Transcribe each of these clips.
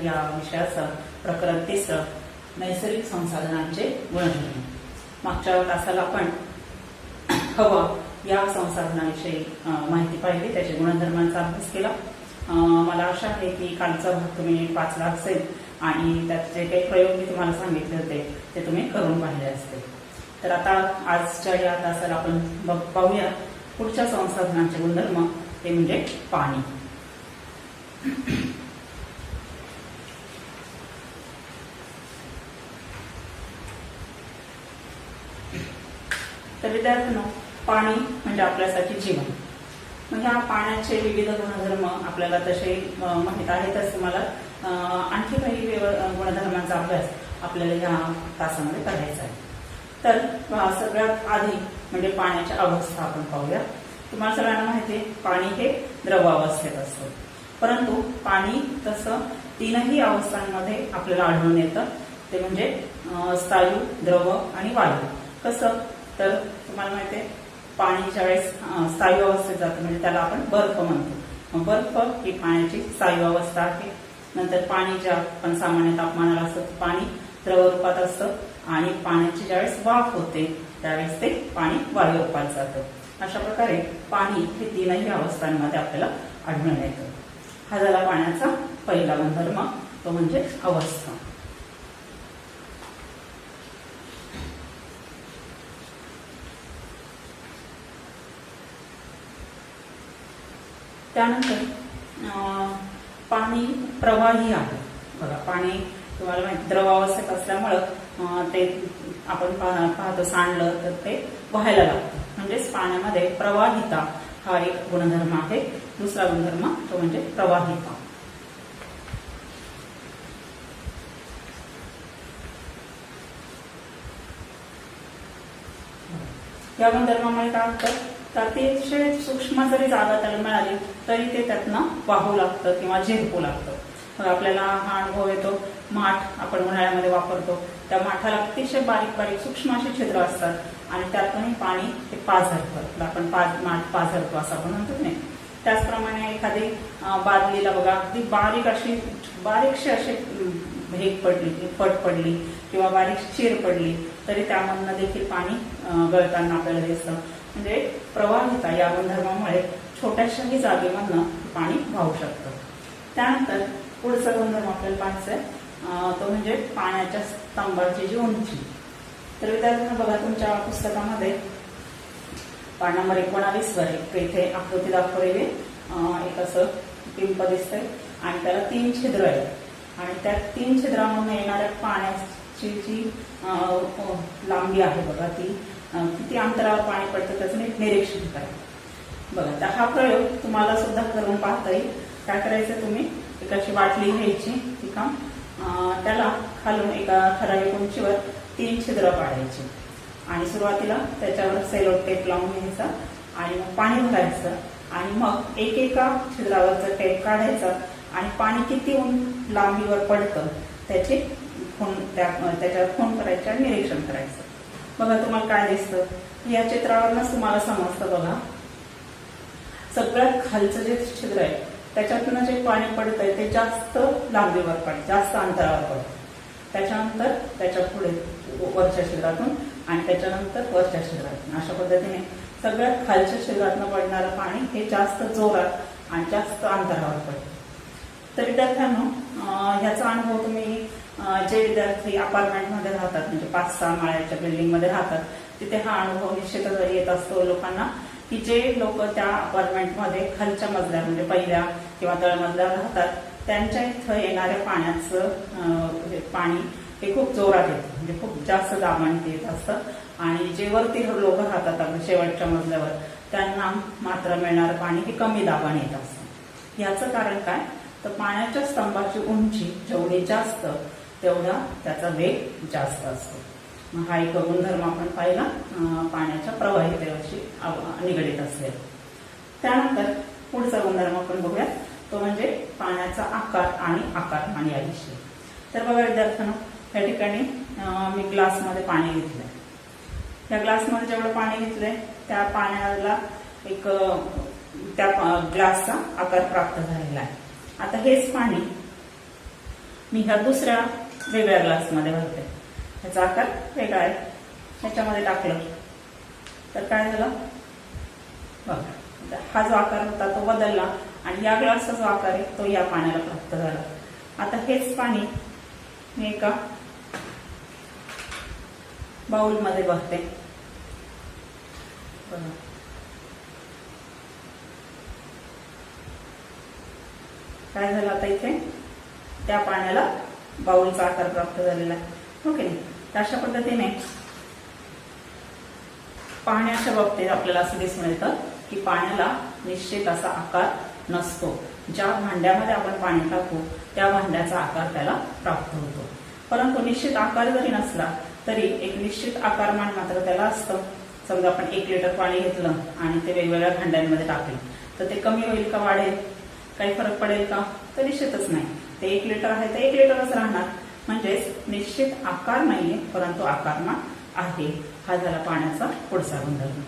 या विषयाचं प्रकरण 3 नैसर्गिक संसाधनांचे गुणधर्म। मागच्या तासाला आपण हवा या संसाधनाविषयी माहिती पाहिली, त्याच्या गुणधर्मांचा अभ्यास केला। मला आशा आहे की कालचा भाग तुम्ही वाचला असेल आणि त्यात जे काही प्रयोग मी तुम्हाला सांगितले होते ते तुम्ही करून पाहिले असतील। तर आता आजच्या या तासाला आपण पाहूया पुढच्या संसाधनांचे गुणधर्म, ते म्हणजे पाणी। तर विद्यार्थ्यांनो, पाणी म्हणजे आपल्यासाठी जीवन। मग ह्या पाण्याचे विविध गुणधर्म आपल्याला तसे माहित आहेतच, तुम्हाला आणखी काही गुणधर्मांचा अभ्यास आपल्याला ह्या तासामध्ये करायचा आहे। तर सगळ्यात आधी म्हणजे पाण्याच्या अवस्था आपण पाहूया। तुम्हाला सगळ्यांना माहिती आहे पाणी हे द्रव अवस्थेत असतं, परंतु पाणी तसं 3ही अवस्थांमध्ये आपल्याला आढळून येतं, ते म्हणजे स्थायू, द्रव आणि वायू। कसं तर तुम्हाला माहिती आहे पाणी ज्यावेळेस स्थायू अवस्थेत जातं म्हणजे त्याला आपण बर्फ म्हणतो। बर्फ ही पाण्याची स्थायू अवस्था आहे। नंतर पाणी ज्या आपण सामान्य तापमानाला असतं पाणी द्रव रूपात असतं आणि पाण्याची ज्यावेळेस वाफ होते त्यावेळेस ते पाणी वायू रूपात जातं। अशा प्रकारे पाणी हे 3ही अवस्थांमध्ये आपल्याला आढळून येतं। हा झाला पाण्याचा पहिला गुणधर्म, तो म्हणजे अवस्था। त्यानंतर पाणी प्रवाही आहे। बघा, पाणी तुम्हाला माहिती द्रव अवस्थेत असल्यामुळं ते आपण पाहतो सांडलं तर ते व्हायला लागतं, म्हणजेच पाण्यामध्ये प्रवाहिता हा एक गुणधर्म आहे। दुसरा गुणधर्म तो म्हणजे प्रवाहिता। या गुणधर्मामुळे काय होतं तर अतिशय सूक्ष्म जरी जागा त्याला मिळाली तरी ते त्यातनं वाहू लागतं किंवा झिरपू लागतं। मग आपल्याला हा अनुभव येतो, माठ आपण उन्हाळ्यामध्ये वापरतो, त्या माठाला अतिशय बारीक बारीक सूक्ष्म अशी छिद्र असतात आणि त्यातूनही पाणी ते पाझरतं, आपण माठ पाझरतो असं आपण म्हणतो नाही। त्याचप्रमाणे एखादी बादलीला बघा अगदी बारीकशी अशी पट पडली किंवा बारीक चीर पडली तरी त्यामधनं देखील पाणी गळताना आपल्याला दिसतं। म्हणजे प्रवाहिता या गुणधर्मामुळे छोट्याशाही जागेमधनं पाणी वाहू शकतं। त्यानंतर पुढचा गुणधर्म आपल्याला पाहायचा आहे, तो म्हणजे पाण्याच्या स्तंभाची जी उंची। तर विद्यार्थ्यांना बघा तुमच्या पुस्तकामध्ये पाठ नंबर 19 वर इथे आकृती दाखवलेली एक असं पिंप दिसतंय आणि त्याला 3 छिद्र आहेत आणि त्या 3 छिद्रांमधून येणाऱ्या पाण्याची जी लांबी आहे बघा, ती किती अंतरावर पाणी पडतं त्याचं निरीक्षण करा। बघा, तर हा प्रयोग तुम्हाला सुद्धा करून पाहता येईल। काय करायचं, तुम्ही एक अशी बाटली घ्यायची, ठीक आहे, त्याला खालून एका ठराविक उंचीवर 3 छिद्र पाडायची आणि सुरुवातीला त्याच्यावर सेलो टेप लावून घ्यायचा आणि मग पाणी भरायचं आणि मग एकेका छिद्रावरचा टेप काढायचा आणि पाणी किती लांबीवर पडतं त्याच्यावर खूण करायचे आणि निरीक्षण करायचं। बघा तुम्हाला काय दिसतं, या चित्रावरच तुम्हाला समजतं। बघा, सगळ्यात खालचं जे छिद्र आहे त्याच्यातून जे पाणी पडतंय ते जास्त लांबीवर पडतं, जास्त अंतरावर पडतं। त्याच्यानंतर त्याच्या पुढे वरच्या छिद्रातून आणि त्याच्यानंतर वरच्या छिद्रातून, अशा पद्धतीने सगळ्यात खालच्या छिद्रातून पडणारं पाणी हे जास्त जोरात आणि जास्त अंतरावर पडतं। तर विद्यार्थ्यांनो, ह्याचा अनुभव तुम्ही जे विद्यार्थी अपार्टमेंटमध्ये राहतात म्हणजे 5-6 माळ्याच्या बिल्डिंगमध्ये राहतात तिथे हा अनुभव निश्चितच येत असतो लोकांना, की जे लोक त्या अपार्टमेंटमध्ये खालच्या मजल्यावर म्हणजे पहिल्या किंवा तळमजल्यावर राहतात त्यांच्या इथं येणाऱ्या पाण्याचं पाणी हे खूप जोरात येतं, म्हणजे खूप जास्त दाबाने येत असतं आणि जे वरती लोक राहतात शेवटच्या मजल्यावर त्यांना मात्र मिळणारं पाणी हे कमी दाबाने येत असतं। याचं कारण काय तर पाण्याच्या स्तंभाची उंची जेवढी जास्त तेवढा त्याचा वेग जास्त असतो। हा एक गुणधर्म आपण पाहिला पाण्याच्या प्रवाहितेशी निगडित असेल। त्यानंतर पुढचा गुणधर्म आपण बघूया, तो म्हणजे पाण्याचा आकार आणि आकारमान याविषयी। तर बघा विद्यार्थ्यांनो, या ठिकाणी मी ग्लासमध्ये पाणी घेतलंय, त्या ग्लासमध्ये जेवढं पाणी घेतलंय त्या पाण्याला एक त्या ग्लासचा आकार प्राप्त झालेला आहे। आता हेच पाणी मी ह्या दुसऱ्या वेगळ्या ग्लासमध्ये भरते, ह्याचा आकार वेगळा आहे, ह्याच्यामध्ये टाकलं तर काय झालं बघा, हा जो आकार होता तो बदलला आणि या ग्लासचा जो आकार आहे तो या पाण्याला प्राप्त झाला. आता हेच पाणी मी एका बाउलमध्ये भरते बघा. काय झालं आता इथे त्या पाण्याला बाउलचा आकार प्राप्त झालेला आहे. ओके, तर अशा पद्धतीने पाण्याच्या बाबतीत आपल्याला असं दिसून येतं की पाण्याला निश्चित असा आकार नसतो. ज्या भांड्यामध्ये आपण पाणी टाकू त्या भांड्याचा आकार त्याला प्राप्त होतो. परंतु निश्चित आकार जरी नसला तरी एक निश्चित आकारमान मात्र त्याला असतं. समजा आपण 1 लिटर पाणी घेतलं आणि ते वेगवेगळ्या भांड्यांमध्ये टाकले तर ते कमी होईल का वाढेल, काही फरक पडेल का, तर निश्चितच नाही. ते 1 लिटर आहे तर 1 लिटरच राहणार. म्हणजेच निश्चित आकार नाहीये परंतु आकारमान आहे. हा झाला पाण्याचा पुढचा गुणधर्म.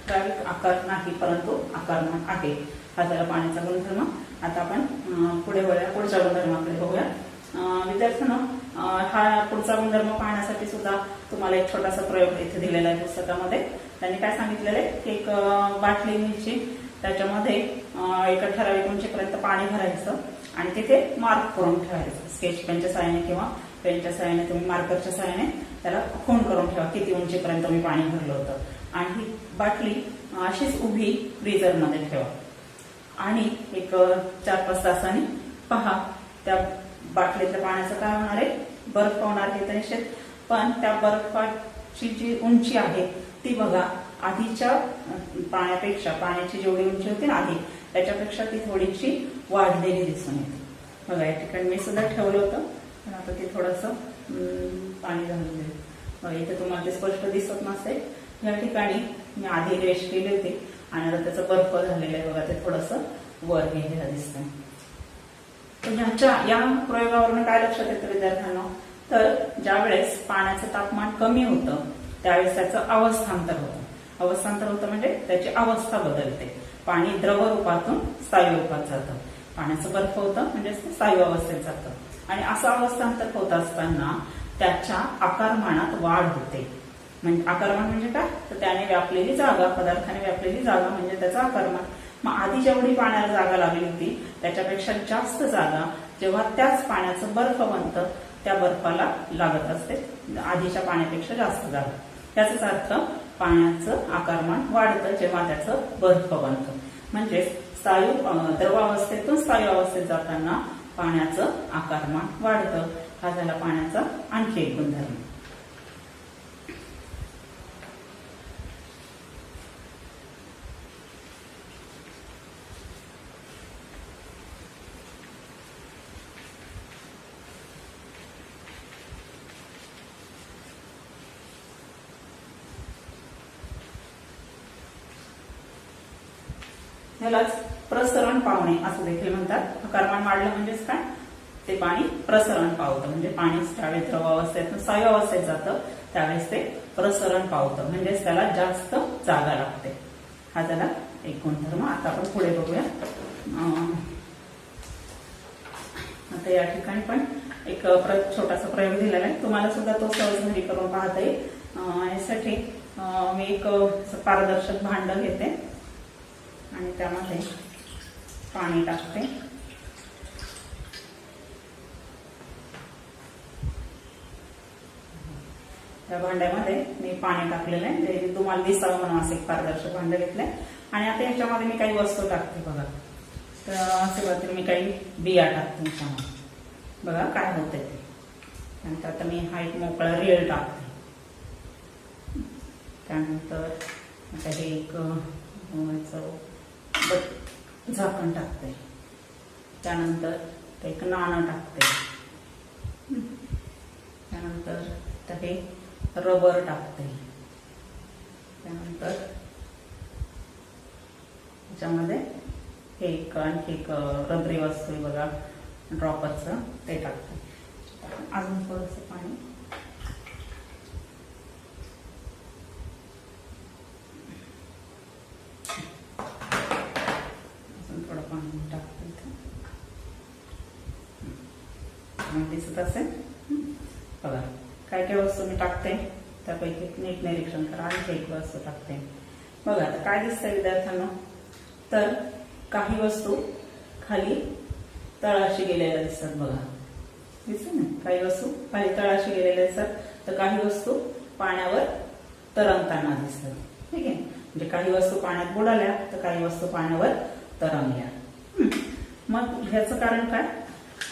ठराविक आकार नाही परंतु आकारमान आहे. हा झाला पाण्याचा गुणधर्म. आता आपण पुढे वळूया, पुढच्या गुणधर्माकडे बघूया. विद्यार्थ्यांनो, हा पुढचा गुणधर्म पाहण्यासाठी सुद्धा तुम्हाला एक छोटासा प्रयोग इथे दिलेला आहे पुस्तकामध्ये. त्यांनी काय सांगितलेलं आहे की एक बाटली घ्यायची, त्याच्यामध्ये एका ठराविक उंचीपर्यंत पाणी भरायचं आणि तिथे मार्क करून ठेवायचं. स्केच पेनच्या सहाय्याने किंवा पेनच्या सहाय्याने तुम्ही मार्करच्या सहाय्याने त्याला खूण करून ठेवा किती उंचीपर्यंत मी पाणी भरलं होतं. आणि ही बाटली अशीच उभी फ्रीजरमध्ये ठेवा आणि एक 4-5 तासांनी पहा त्या बाटलीतल्या पाण्याचं काय होणार आहे, बर्फ होणार आहे निश्चित. पण त्या बर्फाची जी उंची आहे ती बघा आधीच्या पाण्यापेक्षा, पाण्याची जेवढी उंची होती ना आधी त्याच्यापेक्षा ती थोडीशी वाढलेली दिसून येते. बघा या ठिकाणी मी सुद्धा ठेवलं होतं पण आता ते थोडंसं पाणी झालेलं आहे. बघा इथे तुम्हाला ते स्पष्ट दिसत नसेल. या ठिकाणी मी आधी रेश केली होती आणि आता त्याचा बर्फ झालेला आहे बघा, ते थोडंसं वर गेलेलं दिसतंय. तर ह्याच्या या प्रयोगावरून काय लक्षात येतं विद्यार्थ्यांना, तर ज्यावेळेस पाण्याचं तापमान कमी होतं त्यावेळेस त्याचं अवस्थांतर होतं. अवस्थांतर होतं म्हणजे त्याची अवस्था बदलते. पाणी द्रव रूपातून स्थायू रूपात जातं. पाण्याचं बर्फ होतं म्हणजे ते स्थायू अवस्थेत जातं आणि असं अवस्थांतर होत असताना त्याच्या आकारमानात वाढ होते. म्हणजे आकारमान म्हणजे काय, तर त्याने व्यापलेली जागा, पदार्थाने व्यापलेली जागा म्हणजे त्याचा आकारमान. मग आधी जेवढी पाण्याला जागा लागली होती त्याच्यापेक्षा जास्त जागा जेव्हा त्याच पाण्याचं बर्फ बनतं त्या बर्फाला लागत असते, आधीच्या पाण्यापेक्षा जास्त जागा. याचाच अर्थ पाण्याचं आकारमान वाढतं जेव्हा त्याचं बर्फ बनतं. म्हणजे स्थायू द्रवावस्थेतून स्थायू अवस्थेत जाताना पाण्याचं आकारमान वाढतं. हा झाला पाण्याचा आणखी एक गुणधर्म. ह्यालाच प्रसरण पावणे असं देखील म्हणतात. आकारमान वाढलं म्हणजेच काय, ते पाणी प्रसरण पावतं. म्हणजे पाणी ज्यावेळेस द्रवावस्थेतून स्थायू अवस्थेत जातं त्यावेळेस ते प्रसरण पावतं म्हणजेच त्याला जास्त जागा लागते. हा झाला एक गुणधर्म. आता आपण पुढे बघूया. आता या ठिकाणी पण एक छोटासा प्रयोग दिलेला आहे, तुम्हाला सुद्धा तो सहज घरी करून पाहता येईल. यासाठी मी एक पारदर्शक भांड घेते आणि त्यामध्ये पाणी टाकते. या भांड्यामध्ये मी पाणी टाकलेलं आहे, जे तुम्हाला दिसावं म्हणून असं एक पारदर्शक भांड घेतलंय. आणि आता याच्यामध्ये मी काही वस्तू टाकते बघा. तर असे मी काही बिया टाकते याच्यामध्ये, बघा काय होतंय ते. त्यानंतर आता मी हा एक मोकळा रेळ टाकते. त्यानंतर आता हे एक झाकण टाकते. त्यानंतर ते एक नाणं टाकते, त्यानंतर हे रबर टाकते, त्यानंतर त्याच्यामध्ये हे एक आणखी एक रबरी वस्तू आहे बघा, ड्रॉपरचं, ते टाकते. अजून थोडंसं पाणी, अजून थोडं पाणी टाकते इथे. दिसत असेल बघा, काय काय वस्तू मी टाकते त्यापैकी नीट निरीक्षण करा. आणखी एक वस्तू टाकते बघा. आता काय दिसतंय विद्यार्थ्यांना, तर काही वस्तू खाली तळाशी गेलेल्या दिसतात बघा, दिसत ना, काही वस्तू खाली तळाशी गेलेल्या दिसतात, तर काही वस्तू पाण्यावर तरंगताना दिसतात. ठीक आहे, म्हणजे काही वस्तू पाण्यात बुडाल्या तर काही वस्तू पाण्यावर तरंगल्या. मग ह्याचं कारण काय,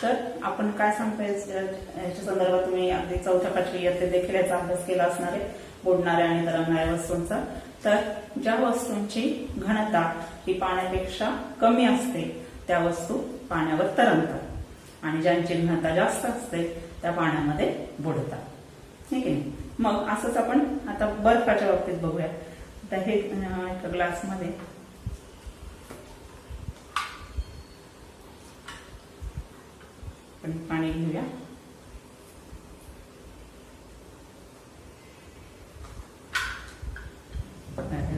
तर आपण काय सांगतोय याच्या संदर्भात तुम्ही अगदी 4थी-5वी इयत्तेत देखील याचा अभ्यास केला असणार आहे, बुडणाऱ्या आणि तरंगणाऱ्या वस्तूंचा. तर ज्या वस्तूंची घनता ही पाण्यापेक्षा कमी असते त्या वस्तू पाण्यावर तरंगतात आणि ज्यांची घनता जास्त असते त्या पाण्यामध्ये बुडतात. ठीक आहे, मग असंच आपण आता बर्फाच्या बाबतीत बघूया. आता हे एका ग्लासमध्ये पाणी घेऊया.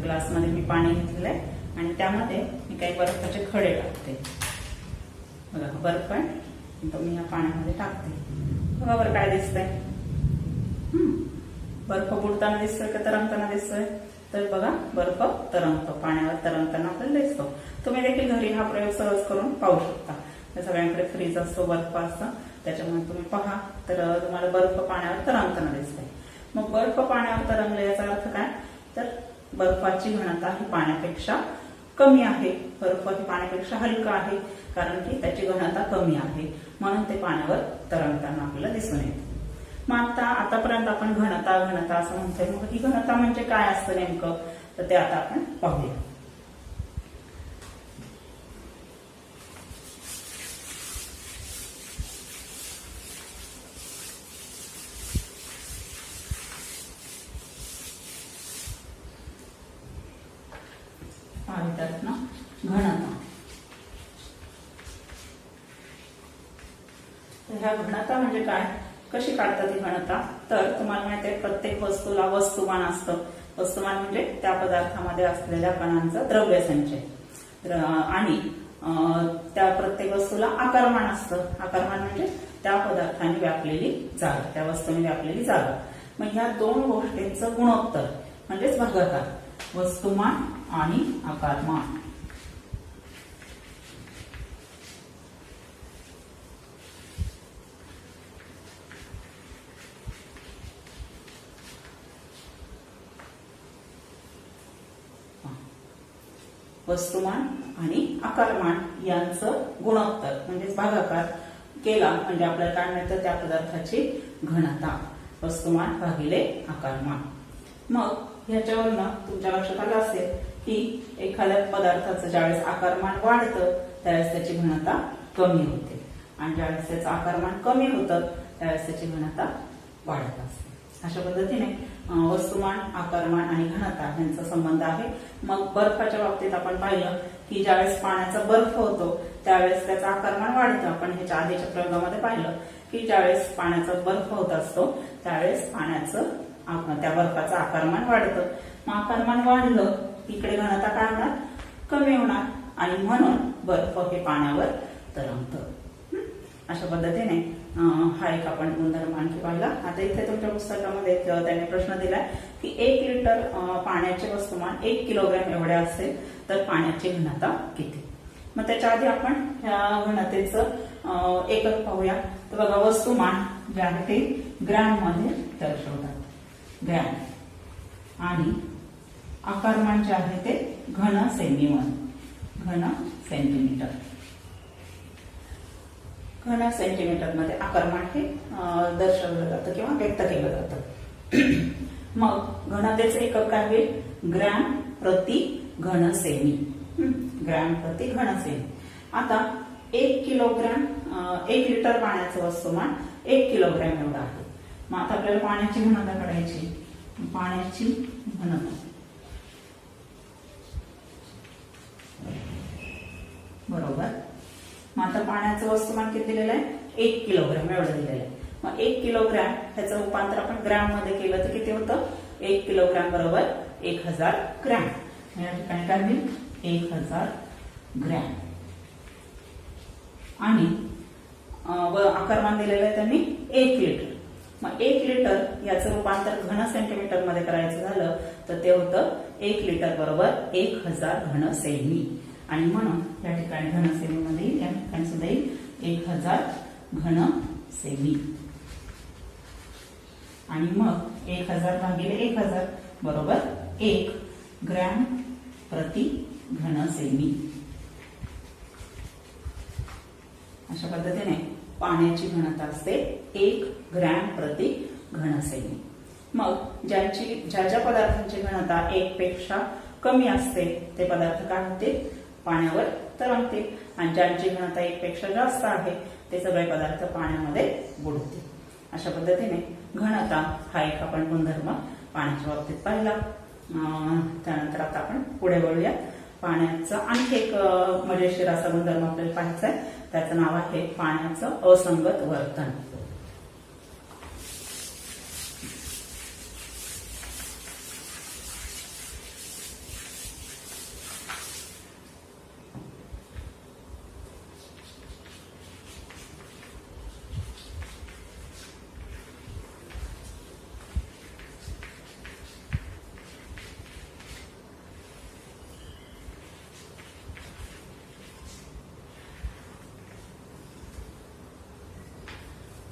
ग्लासमध्ये मी पाणी घेतलेलं आहे आणि त्यामध्ये मी काही बर्फाचे खडे टाकते. बघा, बर्फ आहे तो मी या पाण्यामध्ये टाकते. बघा बरं काय दिसतंय, बर्फ बुडताना दिसतोय का तरंगताना दिसतोय, तर बघा बर्फ तरंगतो, पाण्यावर तरंगताना आपल्याला दिसतो. तुम्ही देखील घरी हा प्रयोग सहज करून पाहू शकता. सगळ्यांकडे फ्रीज असतो, बर्फ असतं, त्याच्यामुळे तुम्ही पहा तर तुम्हाला बर्फ पाण्यावर तरंगताना दिसतंय. मग बर्फ पाण्यावर तरंगले याचा अर्थ काय, तर बर्फाची घनता ही पाण्यापेक्षा कमी आहे. बर्फ ही पाण्यापेक्षा हलका आहे कारण की त्याची घनता कमी आहे, म्हणून ते पाण्यावर तरंगताना आपल्याला दिसून येते. मग आतापर्यंत आपण घनता असं म्हणतोय. मग ही घनता म्हणजे काय असतं नेमकं, तर ते आता आपण पाहूया. घनता, ह्या घनता म्हणजे काय, कशी काढतात ही घनता, तर तुम्हाला माहिती आहे प्रत्येक वस्तूला वस्तुमान असतं. वस्तुमान म्हणजे त्या पदार्थामध्ये असलेल्या कणांचा द्रव्यसंचय, आणि त्या प्रत्येक वस्तूला आकारमान असतं. आकारमान म्हणजे त्या पदार्थाने व्यापलेली जागा, त्या वस्तूने व्यापलेली जागा. मग ह्या दोन गोष्टींचं गुणोत्तर म्हणजेच भागाकार, वस्तुमान आणि आकारमान. वस्तुमान आणि आकारमान यांचं गुणोत्तर म्हणजेच भागाकार केला म्हणजे आपल्याला काय मिळतं, त्या पदार्थाची घनता, वस्तुमान भागिले आकारमान. मग ह्याच्यावरनं तुमच्या लक्षात आलं असेल की एखाद्या पदार्थाचं ज्यावेळेस आकारमान वाढतं त्यावेळेस त्याची घनता कमी होते आणि ज्यावेळेस त्याचं आकारमान कमी होतं त्यावेळेस त्याची घनता वाढत असते. अशा पद्धतीने वस्तुमान, आकारमान आणि घनता यांचा संबंध आहे. मग बर्फाच्या बाबतीत आपण पाहिलं की ज्यावेळेस पाण्याचा बर्फ होतो त्यावेळेस त्याचं आकारमान वाढतं. आपण ह्याच्या आधीच्या प्रयोगामध्ये पाहिलं की ज्यावेळेस पाण्याचा बर्फ होत असतो त्यावेळेस त्या बर्फाचं आकारमान वाढतं. मग आकारमान वाढलं इकडे घनता काय होणार, कमी होणार आणि म्हणून बर्फ हे पाण्यावर तरंगतं. अशा पद्धतीने हा एक आपण गुणधर्म आणखी पाहिला. आता इथे तुमच्या पुस्तकामध्ये त्यांनी प्रश्न दिलाय की 1 लिटर पाण्याचे वस्तुमान 1 किलोग्रॅम एवढे असेल तर पाण्याची घनता किती. मग त्याच्या आधी आपण ह्या घनतेचं एकक पाहूया. तर बघा, वस्तुमान जे आहे ते ग्रॅम मध्ये दर्शवतात, ग्रॅम, आणि आकारमान जे आहे ते घन सेंटीमीटर. घन सेंटीमीटर मध्ये आकारमान हे दर्शवलं जातं किंवा व्यक्त केलं जातं. मग घनतेचे एकक काय होईल, ग्रॅम प्रति घन सेमी. ग्रॅम प्रति घन सेमी. आता 1 किलोग्रॅम 1 लिटर पाण्याचं वस्तुमान 1 किलोग्रॅम एवढं आहे. मग आता आपल्याला पाण्याची घनता काढायची. पाण्याची घनता बरोबर. मग आता पाण्याचं वस्तुमान किती दिलेलं आहे? 1 किलोग्रॅम एवढं दिलेलं आहे. मग 1 किलोग्रॅम ह्याचं रूपांतर आपण ग्रॅम मध्ये केलं तर किती होतं? 1 किलोग्रॅम बरोबर 1000 ग्रॅम. या ठिकाणी काय होईल? 1000 ग्रॅम. आणि आकारमान दिलेलं आहे त्यांनी 1 लिटर. मग 1 लिटर याचं रूपांतर घन सेंटीमीटर मध्ये करायचं झालं तर ते होतं 1 लिटर बरोबर 1000 घन सेमी. आणि म्हणून या ठिकाणी घन सेमी मध्ये या ठिकाणी सुद्धा येईल 1000 घन सेमी. आणि मग 1000 भागिले 1000 बरोबर 1 ग्रॅम प्रति घन सेमी. अशा पद्धतीने पाण्याची घनता असते 1 ग्रॅम प्रति घन सेमी. मग ज्या ज्या पदार्थांची घनता 1 पेक्षा कमी असते ते पदार्थ काय होते? पाण्यावर तरंगते. आणि ज्यांची घनता 1 पेक्षा जास्त आहे ते सगळे पदार्थ पाण्यामध्ये बुडतील. अशा पद्धतीने घनता हा एक आपण गुणधर्म पाण्याच्या बाबतीत पाहिला. त्यानंतर आता आपण पुढे वळूया. पाण्याचा आणखी एक मजेशीर असा गुणधर्म आपल्याला पाहायचा आहे. त्याचं नाव आहे पाण्याचं असंगत वर्तन.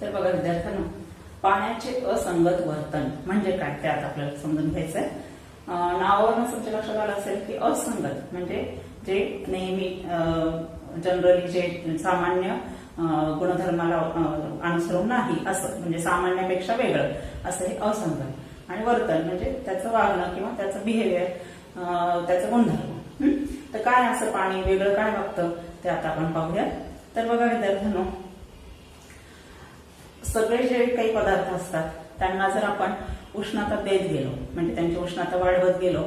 तर बघा विद्यार्थ्यांनो, पाण्याचे असंगत वर्तन म्हणजे काय ते आता आपल्याला समजून घ्यायचंय. नावावरून तुमच्या लक्षात आलं असेल की असंगत म्हणजे जे नेहमी जनरली जे सामान्य गुणधर्माला अनुसरून नाही असं, म्हणजे सामान्यापेक्षा वेगळं असं हे असंगत. आणि वर्तन म्हणजे त्याचं वागणं किंवा त्याचं बिहेवियर, त्याचं गुणधर्म. तर काय असं पाणी वेगळं काय वागतं ते आता आपण पाहूया. तर बघा विद्यार्थ्यांनो, सगळे जे काही पदार्थ असतात त्यांना जर आपण उष्णता देत गेलो म्हणजे त्यांची उष्णता वाढवत गेलो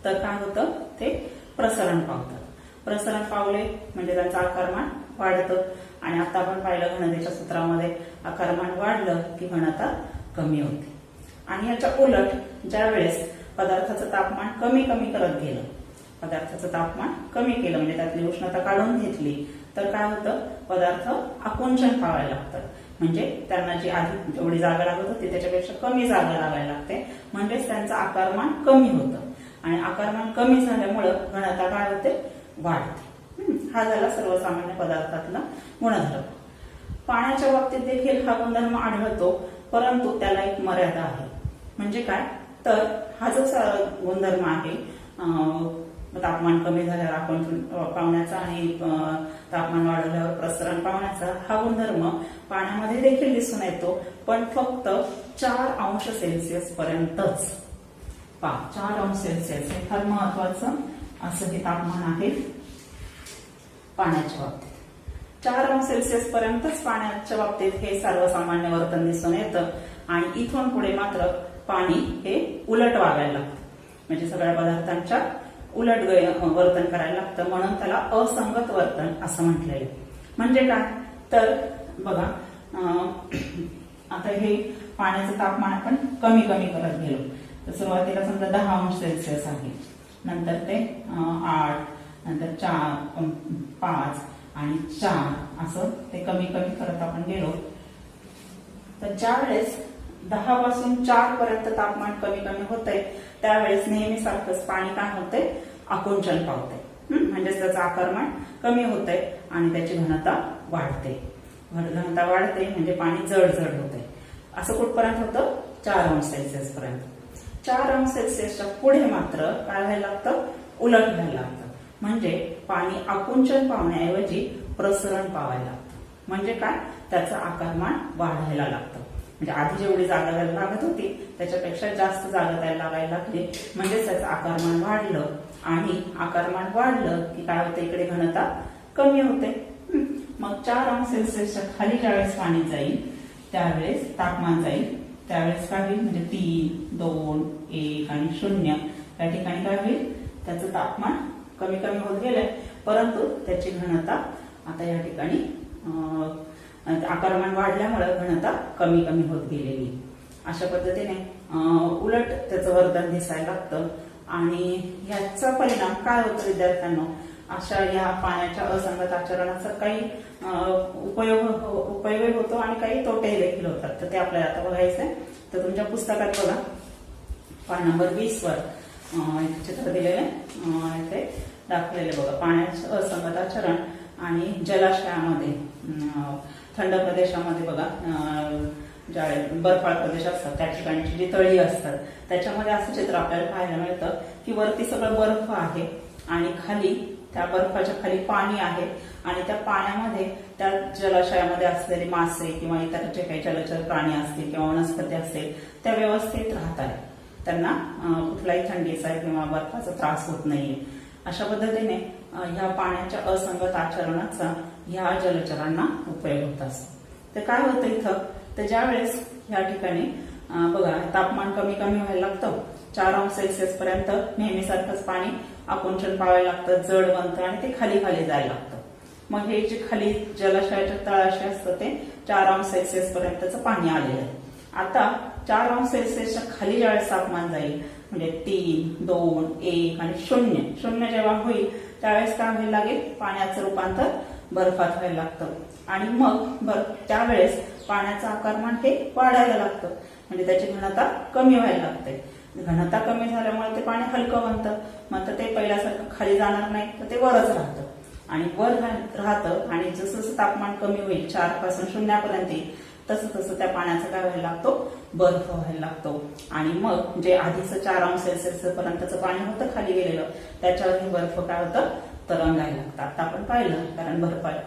तर काय होतं? ते प्रसरण पावतात. प्रसरण पावले म्हणजे त्यांचं आकारमान वाढतं. आणि आता आपण पाहिलं घनतेच्या सूत्रामध्ये आकारमान वाढलं की घनता कमी होते. आणि याच्या उलट ज्या वेळेस पदार्थाचं तापमान कमी कमी करत गेलं, पदार्थाचं तापमान कमी केलं म्हणजे त्यातली उष्णता काढून घेतली तर काय होतं? पदार्थ आकुंचन पावायला लागतात. म्हणजे त्यांना जी आधी जेवढी जागा लागत होती त्याच्यापेक्षा कमी जागा लागायला लागते. म्हणजेच त्यांचं आकारमान कमी होतं. आणि आकारमान कमी झाल्यामुळं घनता काय होते? वाढते. हा झाला सर्वसामान्य पदार्थातला गुणधर्म. पाण्याच्या बाबतीत देखील हा गुणधर्म आढळतो, परंतु त्याला एक मर्यादा आहे. म्हणजे काय? तर हा जो गुणधर्म आहे तापमान कमी झाल्यावर आकुंचन पावण्याचा आणि तापमान वाढवल्यावर प्रसरण पावण्याचा, हा गुणधर्म पाण्यामध्ये देखील दिसून येतो, पण फक्त 4 अंश सेल्सिअस पर्यंतच. 4 अंश सेल्सिअस हे फार महत्वाचं असं हे तापमान आहे पाण्याच्या बाबतीत. 4 अंश सेल्सिअस पर्यंतच पाण्याच्या बाबतीत हे सर्वसामान्य वर्तन दिसून येतं. आणि इथून पुढे मात्र पाणी हे उलट वागायला लागतं. म्हणजे सगळ्या पदार्थांच्या उलट वर्तन करायला लागतं. म्हणून त्याला असंगत वर्तन असं म्हटलेलं. म्हणजे काय? तर बघा, आता हे पाण्याचं तापमान आपण कमी कमी करत गेलो. तर सुरुवातीला समजा 10 अंश सेल्सिअस आहे, नंतर ते 8, नंतर 4, 5 आणि 4 असं ते कमी कमी करत आपण गेलो. तर ज्या वेळेस 10 पासून 4 पर्यंत तापमान कमी कमी होतंय त्यावेळेस नेहमी सारखंच पाणी काय होतंय? आकुंचन पावतंय. म्हणजेच त्याचं आकारमान कमी होतंय आणि त्याची घनता वाढते. घनता वाढते म्हणजे पाणी जड जड होतंय. असं कुठपर्यंत होतं? 4 अंश सेल्सिअस पर्यंत. 4 अंश सेल्सिअसच्या पुढे मात्र काय व्हायला लागतं? उलट व्हायला लागतं. म्हणजे पाणी आकुंचन पावण्याऐवजी प्रसरण पावायला लागतं. म्हणजे काय? त्याचं आकारमान वाढायला लागतं. म्हणजे आधी जेवढी जागा द्यायला लागत होती त्याच्यापेक्षा जास्त जागा द्यायला लागायला लागली. म्हणजे त्याचं आकारमान वाढलं आणि आकारमान वाढलं की काय होतं? इकडे घनता कमी होते. मग 4 अंश सेल्सिअसच्या खाली ज्यावेळेस पाणी जाईल त्यावेळेस तापमान जाईल, त्यावेळेस काय होईल म्हणजे 3, 2, 1 आणि 0 या ठिकाणी काय होईल, त्याचं तापमान कमी कमी होत गेलंय, परंतु त्याची घनता आता या ठिकाणी आकारमान वाढल्यामुळे घनता कमी कमी होत गेलेली. अशा पद्धतीने उलट त्याचं वर्तन दिसायला लागतं. आणि याचा परिणाम काय होतो विद्यार्थ्यांना, अशा या पाण्याच्या असंगत आचरणाचा काही उपयोग होतो आणि काही तोटे देखील होतात. तर ते आपल्याला आता बघायचं आहे. तर तुमच्या पुस्तकात बघा पान नंबर 20 वर चित्र दिलेले ते दाखवलेले बघा. पाण्याचं असंगत आचरण आणि जलाशयामध्ये थंड प्रदेशामध्ये बघा ज्या बर्फाळ प्रदेश असतात त्या ठिकाणची जी तळी असतात त्याच्यामध्ये असं चित्र आपल्याला पाहायला मिळतं की वरती सगळं बर्फ आहे आणि खाली त्या बर्फाच्या खाली पाणी आहे आणि त्या पाण्यामध्ये त्या जलाशयामध्ये असलेले मासे किंवा इतर जे काही जलचर प्राणी असतील किंवा वनस्पती असतील त्या व्यवस्थित राहत आहेत. त्यांना कुठलाही थंडीचा किंवा बर्फाचा त्रास होत नाहीये. अशा पद्धतीने ह्या पाण्याच्या असंगत आचरणाचा ह्या जलचरांना उपयोग होत असतो. तर काय होतं इथं, तर ज्या वेळेस या ठिकाणी बघा तापमान कमी कमी व्हायला लागतं, 4 अंश सेल्सिअस पर्यंत नेहमीसारखंच पाणी आकुंचन पावायला लागतं, जड बनतं आणि ते खाली खाली जायला लागतं. मग हे जे खाली जलाशयाच्या तळाशी असतं ते 4 अंश सेल्सिअस पर्यंतचं पाणी आलेलं आहे. आता 4 अंश सेल्सिअसच्या खाली ज्यावेळेस तापमान जाईल म्हणजे 3, 2, 1 आणि 0 जेव्हा होईल त्यावेळेस काय व्हायला लागेल, पाण्याचं रूपांतर बर्फात व्हायला लागतं आणि मग त्यावेळेस पाण्याचं आकारमान हे वाढायला लागतं म्हणजे त्याची घनता कमी व्हायला लागते. घनता कमी झाल्यामुळे ते पाणी हलकं बनतं, मग ते पहिल्यासारखं खाली जाणार नाही तर ते वरच राहतं आणि वर राहतं आणि जसं जसं तापमान कमी होईल 4 पासून 0 पर्यंत तसं तसं त्या पाण्याचा काय व्हायला लागतो, बर्फ व्हायला लागतो आणि मग जे आधीच 4 अंश सेल्सिअस पर्यंतचं पाणी होतं खाली गेलेलं त्याच्यावर हे बर्फ काय होतं, तरंगायला लागतं. आता आपण पाहिलं कारण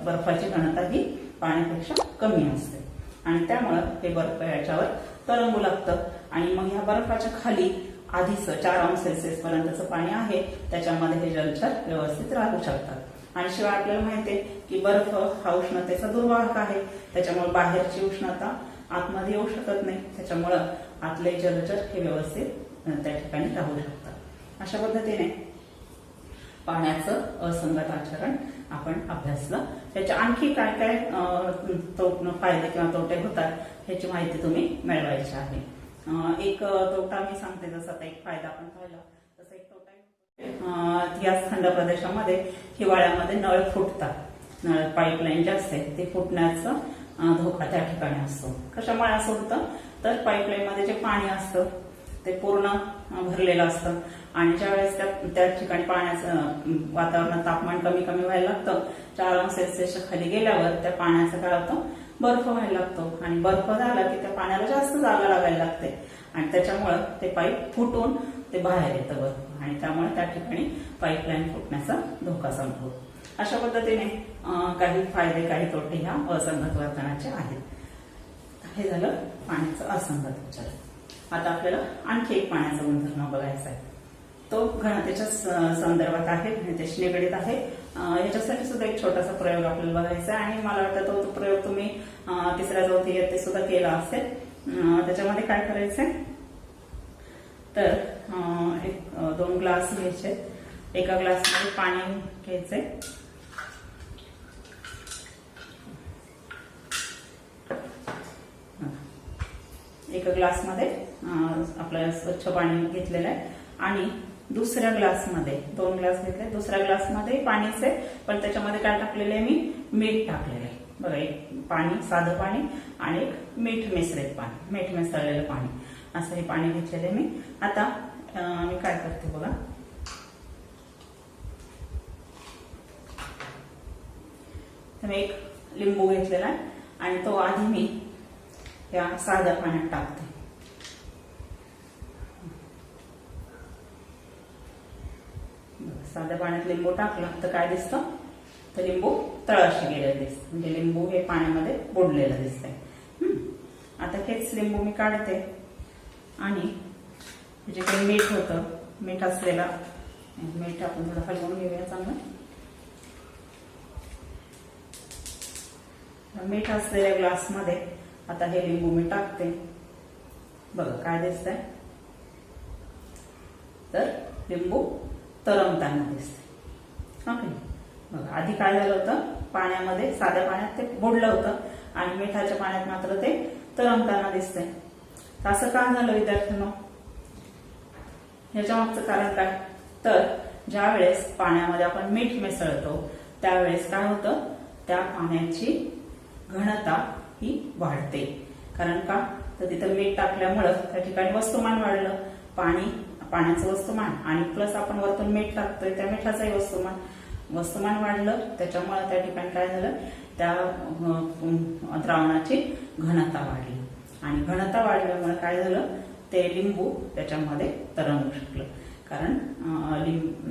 बर्फाची घनता ही पाण्यापेक्षा कमी असते आणि त्यामुळं हे बर्फ याच्यावर तरंगू लागतं आणि मग ह्या बर्फाच्या खाली आधीच 4 अंश सेल्सिअस पर्यंतचं पाणी आहे त्याच्यामध्ये हे जलचर व्यवस्थित राहू शकतात. आणि शिवाय आपल्याला माहितीये की बर्फ हा उष्णतेचा दुर्वाहक आहे, त्याच्यामुळे बाहेरची उष्णता आतमध्ये येऊ शकत नाही, त्याच्यामुळं आतले जलचर हे व्यवस्थित त्या ठिकाणी राहू शकतात. अशा पद्धतीने पाण्याचं असंगत आचरण आपण अभ्यासलं. त्याच्या आणखी काय काय फायदे किंवा तोटे होतात ह्याची माहिती तुम्ही मिळवायची आहे. एक तोटा मी सांगते, जसं आता एक फायदा आपण पाहिला तसं एक तोटा या थंड प्रदेशामध्ये हिवाळ्यामध्ये नळ फुटतात. नळ पाईपलाईन जे असते ते फुटण्याचा धोका त्या ठिकाणी असतो. कशामुळे असं होतं तर पाईपलाईन मध्ये जे पाणी असतं ते पूर्ण भरलेलं असतं आणि ज्यावेळेस त्या ठिकाणी पाण्याचं वातावरणात तापमान कमी कमी व्हायला लागतं, 4 अंश सेल्सिअसच्या खाली गेल्यावर त्या पाण्याचं काय होतं, बर्फ व्हायला लागतो आणि बर्फ झाला की त्या पाण्याला जास्त जागा लागायला लागते आणि त्याच्यामुळं ते पाईप फुटून ते बाहेर येतं बर्फ आणि त्यामुळे त्या ठिकाणी पाईपलाईन फुटण्याचा धोका संभवतो. अशा पद्धतीने काही फायदे काही तोटे ह्या असंगत वर्तनाचे आहेत. हे झालं पाण्याचं असंगत आचरण. आता आपल्याला आणखी एक पाण्याचा गुणधर्म बघायचा आहे, तो घनतेच्या संदर्भात आहे, घनतेशी निगडीत आहे. याच्यासाठी सुद्धा एक छोटासा प्रयोग आपल्याला बघायचा आहे आणि मला वाटतं तो प्रयोग तुम्ही 3ऱ्या 4थी इयत्तेत सुद्धा केला असेल. त्याच्यामध्ये काय करायचंय तर 2 ग्लास घ्यायचे, एका ग्लासमध्ये पाणी घ्यायचंय, एका ग्लासमध्ये आपलं स्वच्छ पाणी घेतलेलं आहे आणि दुसऱ्या ग्लासमध्ये 2 ग्लास घेतले, दुसऱ्या ग्लासमध्ये पाणीच आहे पण त्याच्यामध्ये काय टाकलेलं आहे, मी मीठ टाकलेलं आहे. बघा, एक पाणी साधं पाणी आणि एक मीठ मिश्रित पाणी, मीठ मिसळलेलं पाणी, असं हे पाणी घेतलेलं आहे मी. आता मी काय करते बघा, तर मी एक लिंबू घेतलेला आहे आणि तो आधी मी या साध्या पाण्यात टाकते. साध्या पाण्यात लिंबू टाकला तर काय दिसतं, तर लिंबू तळाशी गेलेलं दिसतं, म्हणजे लिंबू हे पाण्यामध्ये बुडलेलं दिसतंय. आता हेच लिंबू मी काढते आणि जे काही मीठ होतं, मीठ असलेला मीठ आपण थोडं हलवून घेऊया चांगलं. मीठ असलेल्या ग्लासमध्ये आता हे लिंबू मी टाकते. बघा काय दिसतंय, तर लिंबू तरंगताना दिसते. ओके, बघा आधी काय झालं होतं, पाण्यामध्ये साध्या पाण्यात ते बुडलं होतं आणि मिठाच्या पाण्यात मात्र ते तरंगताना दिसतंय. तर असं का झालं विद्यार्थ्यांनो? ह्याच्या मागचं कारण काय, तर ज्या वेळेस पाण्यामध्ये आपण मीठ मिसळतो त्यावेळेस काय होतं, त्या पाण्याची घनता ही वाढते. कारण का, तर तिथं मीठ टाकल्यामुळं त्या ठिकाणी वस्तुमान वाढलं, पाण्याचं वस्तुमान आणि प्लस आपण वरतून मीठ टाकतोय त्या मिठाचंही वस्तुमान वाढलं. त्याच्यामुळे त्या ठिकाणी काय झालं, त्या द्रावणाची घनता वाढली आणि घनता वाढल्यामुळे काय झालं, ते लिंबू त्याच्यामध्ये तरंगू शकलं. कारण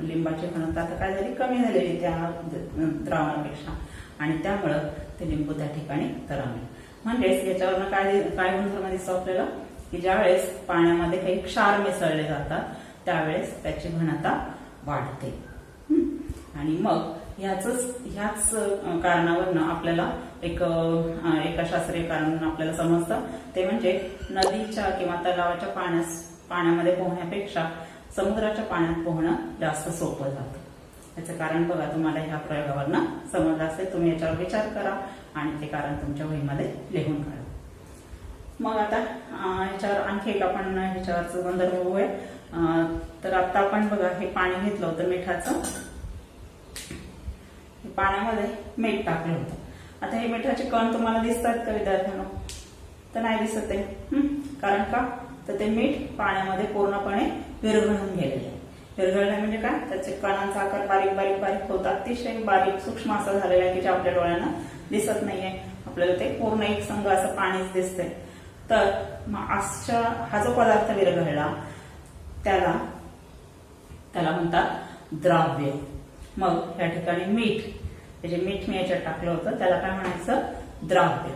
लिंबाची घनता आता काय झाली, कमी झालेली त्या द्रावणापेक्षा आणि त्यामुळं ते लिंबू त्या ठिकाणी तरंगले. म्हणजेच याच्यावरनं काय गुणधर्म दिसतो आपल्याला, की ज्या वेळेस पाण्यामध्ये काही क्षार मिसळले जातात त्यावेळेस त्याची घनता वाढते. आणि मग ह्याच कारणावरनं आपल्याला एका शास्त्रीय कारणावरून आपल्याला समजतं, ते म्हणजे नदीच्या किंवा तलावाच्या पाण्यामध्ये पोहण्यापेक्षा समुद्राच्या पाण्यात पोहणं जास्त सोपं जातं. याचं कारण बघा, तुम्हाला ह्या प्रयोगावरनं समजलं असेल. तुम्ही याच्यावर विचार करा आणि ते कारण तुमच्या वहीमध्ये लिहून काढा. मग आता ह्याच्यावर आणखी एक आपण ह्याच्यावरचं गुणधर्म बघूया. तर आता आपण बघा हे पाणी घेतलं होतं मिठाचं, पाण्यामध्ये मीठ टाकलं होतं. आता हे मिठाचे कण तुम्हाला दिसतात का विद्यार्थ्यांनो? तर नाही दिसत आहे. कारण का, तर ते मीठ पाण्यामध्ये पूर्णपणे विरघळून गेलेले आहे. विरघळणे म्हणजे काय, त्याचे कणांचा आकार बारीक बारीक बारीक होत, अतिशय बारीक सूक्ष्म असं झालेलं आहे की जे आपल्या डोळ्यांना दिसत नाहीये. आपल्याला ते पूर्ण एक संघ असं पाणीच दिसतंय. तर हा जो पदार्थ विरघळला त्याला म्हणतात द्राव्य. मग या ठिकाणी मीठ मी याच्यात टाकलं होतं त्याला काय म्हणायचं, द्राव्य.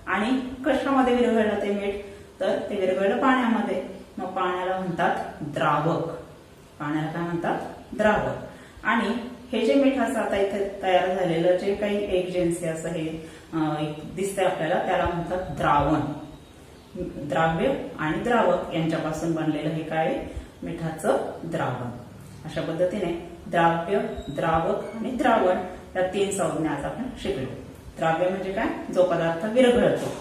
आणि कशामध्ये विरघळलं ते मीठ, तर ते विरघळलं पाण्यामध्ये. मग पाण्याला म्हणतात द्रावक. पाण्याला काय म्हणतात, द्रावक. आणि हे जे मिठाचं आता इथे तयार झालेलं जे काही एकजिन्सी असं हे दिसतंय आपल्याला, त्याला म्हणतात द्रावण. द्राव्य आणि द्रावक यांच्यापासून बनलेलं हे काय, मिठाचं द्रावण. अशा पद्धतीने द्राव्य, द्रावक आणि द्रावण या 3 संज्ञा आज आपण शिकलो. द्राव्य म्हणजे काय, जो पदार्थ विरघळतो.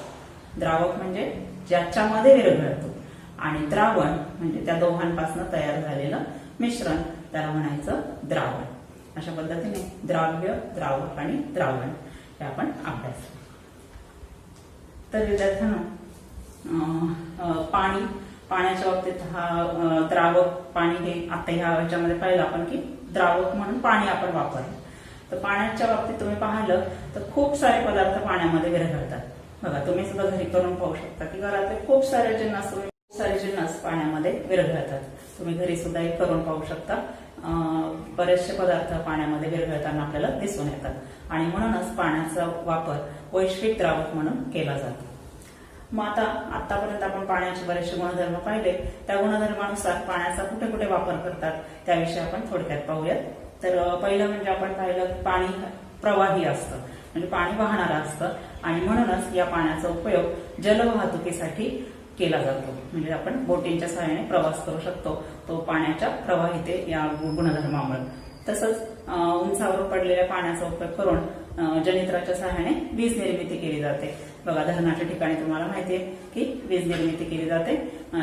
द्रावक म्हणजे ज्याच्यामध्ये विरघळतो. आणि द्रावण म्हणजे त्या दोघांपासून तयार झालेलं मिश्रण, त्याला म्हणायचं द्रावण. अशा पद्धतीने द्राव्य, द्रावक आणि द्रावण हे आपण अभ्यासलं. तर विद्यार्थ्यांनो, पाण्याच्या बाबतीत हा द्रावक पाणी हे आता ह्याच्यामध्ये पाहिलं आपण की द्रावक म्हणून पाणी आपण वापरलं. तर पाण्याच्या बाबतीत तुम्ही पाहिलं तर खूप सारे पदार्थ पाण्यामध्ये विरघळतात. बघा, तुम्ही सुद्धा घरी करून पाहू शकता की घरातले खूप सारे जिन्नस पाण्यामध्ये विरघळतात. तुम्ही घरी सुद्धा हे करून पाहू शकता. बरेचसे पदार्थ पाण्यामध्ये विरघळताना आपल्याला दिसून येतात आणि म्हणूनच पाण्याचा वापर वैश्विक द्रावक म्हणून केला जातो. मग आतापर्यंत आपण पाण्याचे बरेचसे गुणधर्म पाहिले. त्या गुणधर्मानुसार पाण्याचा कुठे कुठे वापर करतात त्याविषयी आपण थोडक्यात पाहूयात. तर पहिलं म्हणजे आपण पाहिलं, पाणी प्रवाही असतं, म्हणजे पाणी वाहणारं असतं आणि म्हणूनच या पाण्याचा उपयोग जलवाहतुकीसाठी केला जातो. म्हणजे आपण बोटींच्या सहाय्याने प्रवास करू शकतो तो पाण्याच्या प्रवाहिते या गुणधर्मामुळे. तसंच उंचावर पडलेल्या पाण्याचा उपयोग करून जनित्राच्या सहाय्याने वीज निर्मिती केली जाते. बघा, धरणाच्या ठिकाणी तुम्हाला माहितीये की वीज निर्मिती केली जाते,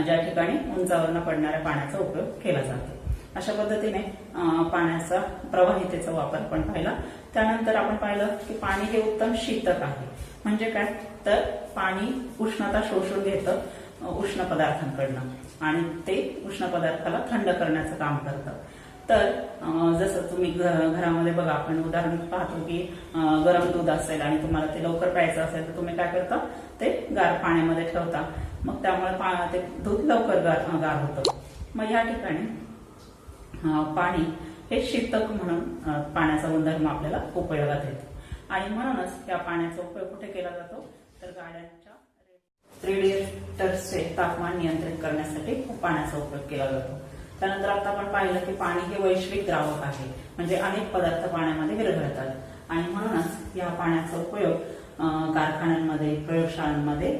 ज्या ठिकाणी उंचावरनं पडणाऱ्या पाण्याचा उपयोग केला जातो. अशा पद्धतीने पाण्याचा प्रवाहितेचा वापर पण पाहिला. त्यानंतर आपण पाहिलं की पाणी हे उत्तम शीतक आहे. म्हणजे काय, तर पाणी उष्णता शोषून घेतं उष्ण पदार्थांकडनं आणि ते उष्ण पदार्थाला थंड करण्याचं काम करतं. तर जसं तुम्ही घरामध्ये बघा, आपण उदाहरण पाहतो की गरम दूध असेल आणि तुम्हाला ते लवकर प्यायचं असेल तर तुम्ही काय करता, ते गार पाण्यामध्ये ठेवता. मग त्यामुळे ते दूध लवकर गार होतं. मग या ठिकाणी पाणी हे शीतक म्हणून पाण्याचा गुणधर्म आपल्याला उपयोगात येतो. आणि म्हणूनच या पाण्याचा उपयोग कुठे केला जातो, तर गाड्यांच्या रेडिएटर्सचे तापमान नियंत्रित करण्यासाठी पाण्याचा उपयोग केला जातो. त्यानंतर आता आपण पाहिलं की पाणी हे वैश्विक द्रावक आहे, म्हणजे अनेक पदार्थ पाण्यामध्ये विरघळतात आणि म्हणूनच या पाण्याचा उपयोग कारखान्यांमध्ये, प्रयोगशाळांमध्ये,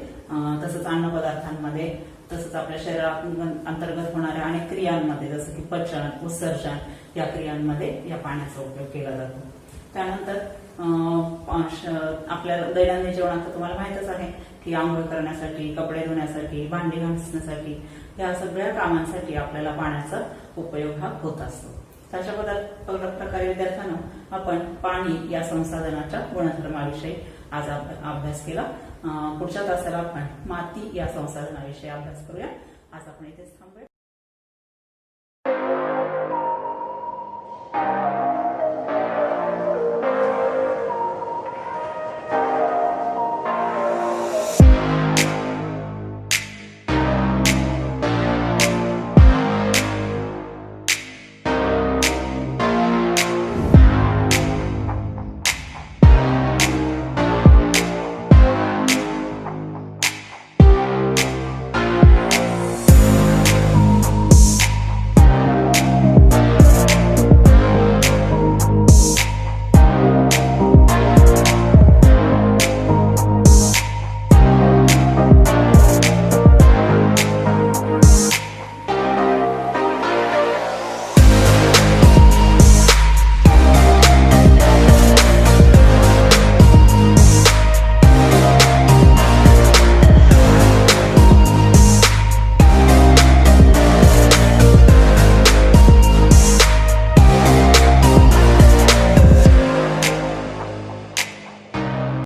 तसंच अन्नपदार्थांमध्ये, तसंच आपल्या शरीरात अंतर्गत होणाऱ्या अनेक क्रियांमध्ये जसं की पचन, उत्सर्जन या क्रियांमध्ये या पाण्याचा उपयोग केला जातो. त्यानंतर आपल्या दैनंदिन जीवनात तुम्हाला माहितच आहे की आंघोळ करण्यासाठी, कपडे धुण्यासाठी, भांडी घासण्यासाठी या सगळ्या कामांसाठी आपल्याला पाण्याचा उपयोग हा होत असतो. अशा प्रकारे विद्यार्थ्यांनो आपण पाणी या संसाधनाच्या गुणधर्माविषयी आज अभ्यास केला. पुढच्या तासाला आपण माती या संसाधनाविषयी अभ्यास करूया. आज आपण इथेच थांबूया.